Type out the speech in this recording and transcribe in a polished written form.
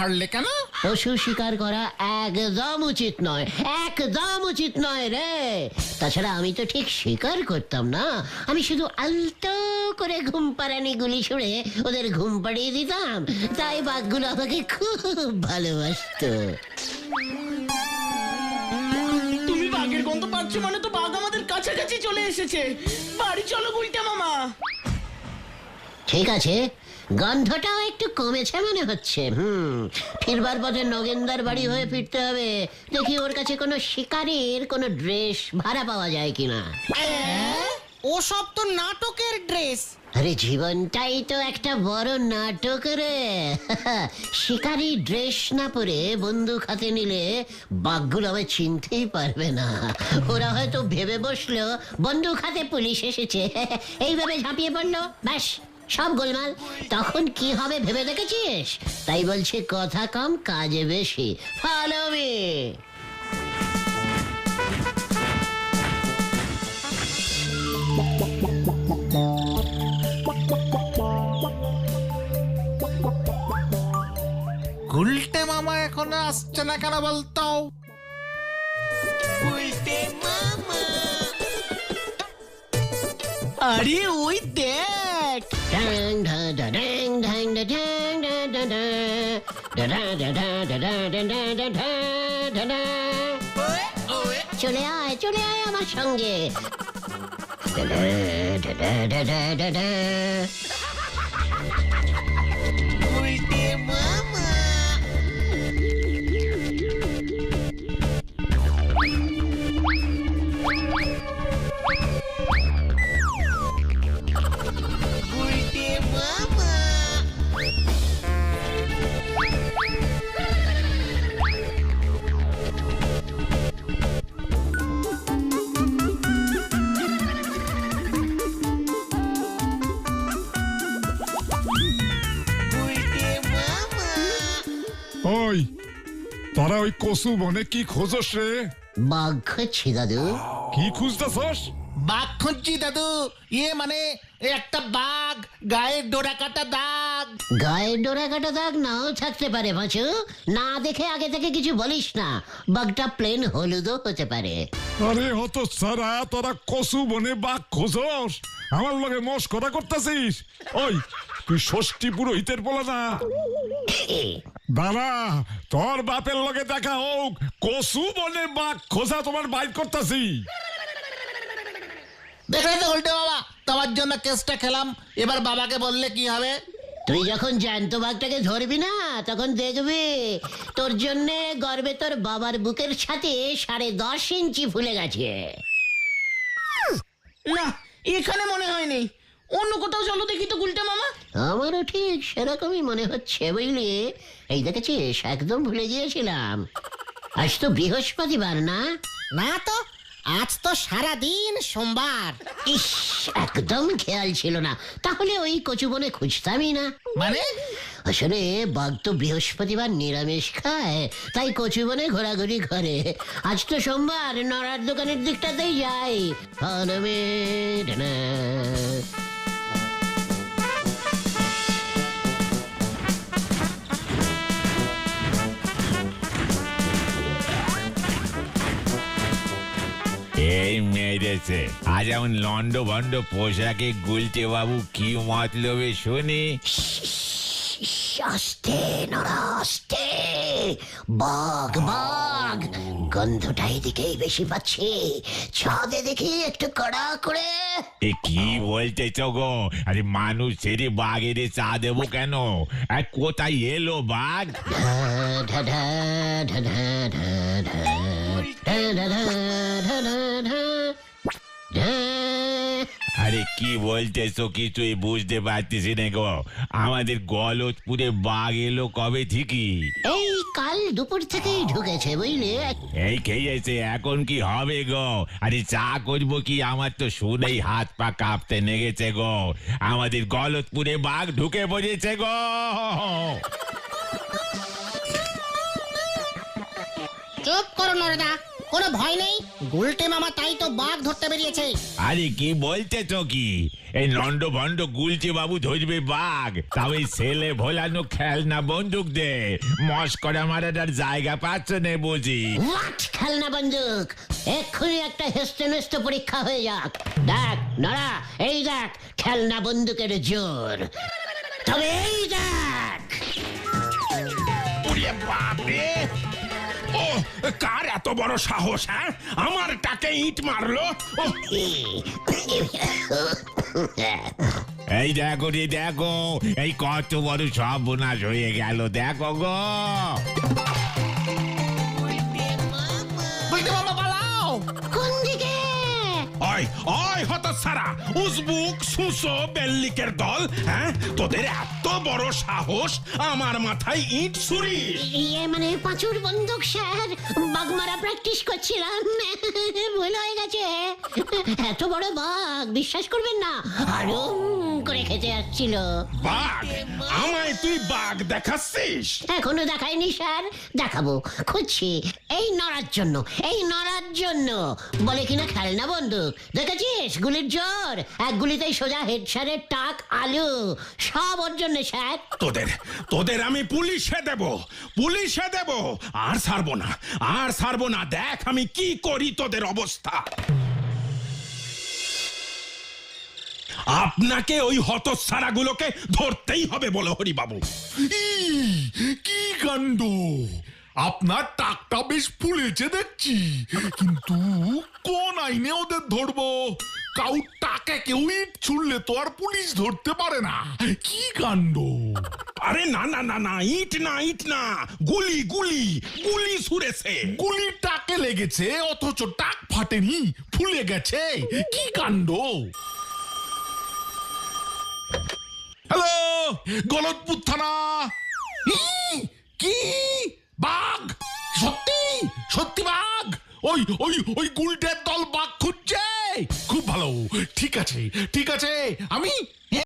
হারলে কেন? পশু শিকার করা একদম উচিত নয়, একদম উচিত নয় রে। তাছাড়া আমি তো ঠিক শিকার করতাম না, আমি শুধু আলতো করে ঘুম পাড়ানি গুলি ছুড়ে ওদের ঘুম পাড়িয়ে দিতাম, তাই বাঘগুলো আমাকে খুব ভালোবাসতো। তুমি বাঘের গন্ধ পাচ্ছ মানে তো বাঘ আমাদের কাছাকাছি চলে এসেছে। বাড়ি চলো গুলটে মামা। ঠিক আছে, গন্ধটাও একটু কমেছে মনে হচ্ছে। ফিরবার পথে নগেনদার বাড়ি হয়ে ফিরতে হবে, দেখি ওর কাছে কোনো শিকারীর কোনো ড্রেস ভাড়া পাওয়া যায় কিনা। ও সব তো নাটকের ড্রেস। আরে জীবনটাই তো একটা বড় নাটক রে। শিকারি ড্রেস না পরে বন্দুক হাতে নিলে বাঘগুলো আমায় চিনতেই পারবে না। ওরা হয়তো ভেবে বসলো বন্দুক হাতে পুলিশ এসেছে, এইভাবে ঝাঁপিয়ে পড়লো, ব্যাস সব গোলমাল। তখন কি হবে ভেবে দেখেছিস? তাই বলছি কথা কম কাজে বেশি। Follow me. গুলটে মামা এখনো আসছে না কেন বলতো? আরে ওই দেখ। ড্যাং ডা ডা ড্যাং ঢ্যাং ডা ড্যাং ডা ডা ডা ডা ডা ডা ডা ডা ডা ডা ডা ডা ডা ডা। চলে আয় আমার সঙ্গে। ডা ডা ডা ডা ডা ডা ডা। ওই তোরা ওই কসু বনে কি খোঁজস রে? বাঘ খুঁজছি দাদু। কি খুঁজতেছস? বাঘ খুঁজছি দাদু। মানে একটা বাঘ, গায়ের ডোরা কাটা দাগ। গায়ে ডোরা কাটা দাগ নাও থাকতে পারে পাঁচু, না দেখে আগে থেকে কিছু বলিস না। বাঘটা প্লেন হলুদও হতে পারে। আরে হত সারা, তোরা কসু বনে বাঘ খোঁজস? আমার লগে মস্করা করতেছিস? ওই তুই ষষ্ঠী পুরোহিতের বলা না? দাঁড়া, তোর বাপের লগে দেখা হোক, কসু বনে বাঘ খোঁজা তোমার বাইর করতেছি। দেখলে তো গুলটে মামা, তোমার জন্য কেসটা খেলাম। এবার বাবাকে বললে কি হবে? তুই যখন জ্যান্ত বাঘটাকে ধরবি না, তখন দেখবি তোর জন্য গর্বে তোর বাবার বুকের সাথে 10.5 ইঞ্চি ফুলে গেছে। না, এখানে মনে হয়নি। অন্য কোথাও চলো দেখি তো গুলটে মামা। আমারও ঠিক সেরকমই মনে হচ্ছে বুঝলি। এই দেখেছিস, একদম ভুলে গিয়েছিলাম, আজ তো বৃহস্পতিবার না? না তো, আজ তো সারাদিন সোমবার। ইস, একদম খেয়াল ছিল না। তাহলে ওই কচুবনে খুঁজতামই না। মানে আসলে বাঘ তো বৃহস্পতিবার নিরামিষ খায়, তাই কচুবনে ঘোরাঘুরি করে। আজ তো সোমবার, নড়ার দোকানের দিকটাতেই যাই। Follow me, da-na. এই মেরেছে আজ এমন লন্ড ভন্ড পোশাকে গুলটে বাবু কি মতলবে শুনি? আস্তে নড়া, আস্তে। বাঘ বাঘ, গন্ধটা এদিকেই বেশি পাচ্ছি। ছাদে দেখি একটু কড়া করে। এ কি বলতেছ গো? আরে মানুষ ছেড়ে বাঘের চা দেবো কেন? আর কোথায় এলো বাঘ? ঢা ঢা ঢা ঢা ঢা ঢা ঢা ঢা ঢা ঢা ঢা ঢা ঢা। আরে কি বলতেছো কিছুই বুঝতে পারতেছি না গো। আমাদের গলতপুরে বাঘ এলো কবে থেকে? এই কাল দুপুর থেকেই ঢুকেছে বুঝলি। এই খেয়েছে, এখন কি হবে গো? আরে চা করবো কি? আমার তো শুনেই হাত পা কাঁপতে লেগেছে গো। আমাদের গলতপুরে বাঘ ঢুকে পড়েছে গো। চুপ করো নরেদা, কোনো ভয় নেই, গুলটে মামা তাই তো বাঘ ধরতে বেরিয়েছে। আরে কি বলতে তো কি, এই লন্ড ভন্ড গুলচে বাবু ধরবে বাঘ, তাও এই ছেলে ভোলানো খেলনা বন্দুক দে মস্করা মারার জায়গা পাচ্ছ না বুঝি। হোয়াট খেলনা বন্দুক? এক্ষুনি একটা হেস্তে নেস্তে পরীক্ষা হয়ে যাক। দেখ নড়া, এই দেখ খেলনা বন্দুকের জোর। তবে এই দেখ, ওরে বাপরে, ও কার এত বড় সাহস? হ্যাঁ, আমার টাকে ইট মারলো। ও এই দেখো রে দেখো, এই কত বড় সর্বনাশ হয়ে গেল দেখো গো। গুলটে মামা পালাও। কোন দিকে? ওই ওই হতচ্ছাড়া, উজবুক সুসো বেল্লিকের দল, হ্যাঁ তোদের এত বড় সাহস আমার মাথায় ইট ছুরিস? ইয়ে মানে পাঁচুর বন্দুক স্যার, বাঘ মারা প্র্যাকটিস করছিলাম, ভুল হয়ে গেছে। এত বড় বাঘ বিশ্বাস করবেন না, আরো করে খেতে আসছিল। বাঘ? আমায় তুই বাঘ দেখাচ্ছিস? এখনো দেখায়নি স্যার, দেখাবো, খুঁজছি। এই নড়ার জন্য, এই নড়ার জন্য বলে কিনা খেলনা বন্দুক। দেখেছিস গুলির জোর, এক গুলিতেই সোজা হেড স্যারের টাক আলু, সব ওর জন্য স্যার। তোদের তোদের আমি পুলিশে দেব, পুলিশে দেব, আর ছাড়বো না, আর ছাড়বো না। দেখ আমি কি করি তোদের অবস্থা। আপনাকে ওই হতচ্ছাড়াগুলোকে ধরতেই হবে বলো হরিবাবু। কি কাণ্ড! আপনার টাকটা বেশ ফুলেছে দেখছি, কিন্তু কোন আইনে ওদের ধরবো? কাউ টাকা কেউ ইট ছুড়লে তো আর পুলিশ ধরতে পারে না। কি কাণ্ড! আরে না না না না, ইট না, ইট না, গুলি গুলি গুলি ছুড়েছে। গুলি টাকে লেগেছে অথচ টাক ফাটেনি, ফুলে গেছে। কি কাণ্ড! হ্যালো, গলতপুর থানা। কি বাঘ? সত্যি সত্যি বাঘ? ওই ওই ওই গুলটের দল বাঘ খুঁজছে? খুব ভালো, ঠিক আছে ঠিক আছে, আমি